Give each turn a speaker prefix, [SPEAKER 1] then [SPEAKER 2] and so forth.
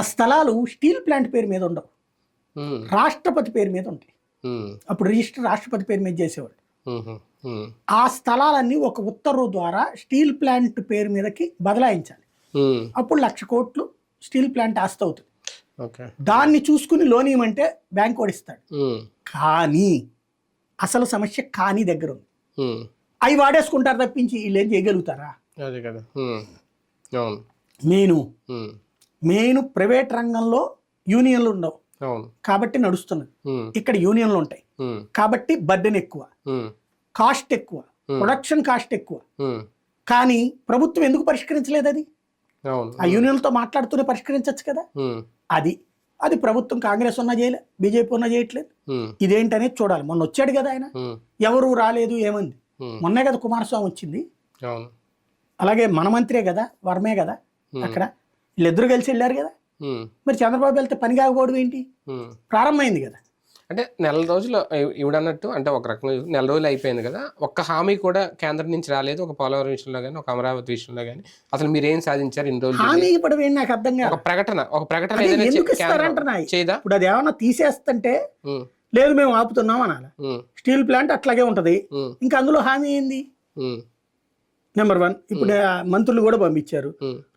[SPEAKER 1] ఆ స్థలాలు steel plant పేరు మీద ఉండవు, రాష్ట్రపతి పేరు మీద ఉంటాయి. అప్పుడు రిజిస్టర్ రాష్ట్రపతి పేరు మీద చేసేవాళ్ళు. ఆ స్థలాలన్నీ ఒక ఉత్తర్వు ద్వారా స్టీల్ ప్లాంట్ పేరు మీదకి బదలాయించాలి. అప్పుడు 1,00,000 కోట్లు స్టీల్ ప్లాంట్ ఆస్తి అవుతుంది. దాన్ని చూసుకుని లోన్ ఇవ్వమంటే బ్యాంక్ ఓడిస్తాడు. కానీ అసలు సమస్య కానీ దగ్గర ఉంది. అవి వాడేసుకుంటారు తప్పించి వీళ్ళు ఏం చేయగలుగుతారా? మెయిన్ ప్రైవేట్ రంగంలో యూనియన్లు ఉండవు కాబట్టి నడుస్తున్నది. ఇక్కడ యూనియన్లు ఉంటాయి కాబట్టి బర్డెన్ ఎక్కువ, కాస్ట్ ఎక్కువ, ప్రొడక్షన్ కాస్ట్ ఎక్కువ. కానీ ప్రభుత్వం ఎందుకు పరిష్కరించలేదు? అది ఆ యూనియన్లతో మాట్లాడుతూనే పరిష్కరించవచ్చు కదా. అది ప్రభుత్వం కాంగ్రెస్ ఉన్నా చేయలే, బీజేపీ ఉన్నా చేయట్లేదు. ఇదేంటనేది చూడాలి. మొన్న వచ్చాడు కదా ఆయన, ఎవరు రాలేదు, ఏమంది? మొన్నే కదా కుమారస్వామి వచ్చింది. అలాగే మన మంత్రే కదా, వర్మే కదా, అక్కడ వీళ్ళిద్దరు కలిసి వెళ్ళారు కదా. మరి చంద్రబాబు వెళ్తే పని కాకపోవడం ఏంటి? ప్రారంభమైంది కదా.
[SPEAKER 2] అంటే నెల రోజులు ఇవిడన్నట్టు, అంటే ఒక రకంగా నెల రోజులు అయిపోయింది కదా, ఒక్క హామీ కూడా కేంద్రం నుంచి రాలేదు. ఒక పోలవరం విషయంలో కానీ, ఒక అమరావతి విషయంలో కానీ అసలు మీరు ఏం సాధించారు ఇన్ని రోజులు?
[SPEAKER 1] హామీ ఇవ్వడం ఏంటి నాకు అర్థం కాదు.
[SPEAKER 2] ఒక ప్రకటన
[SPEAKER 1] ఎందుకు ఇస్తారంటున్నాయి? ఇప్పుడు అది ఏమన్నా తీసేస్తుంటే లేదు మేము ఆపుతున్నాం అనాలి. స్టీల్ ప్లాంట్ అట్లాగే ఉంటది. ఇంకా అందులో హామీ ఏంది? నెంబర్ 1. ఇప్పుడు మంత్రులు కూడా పంపించారు.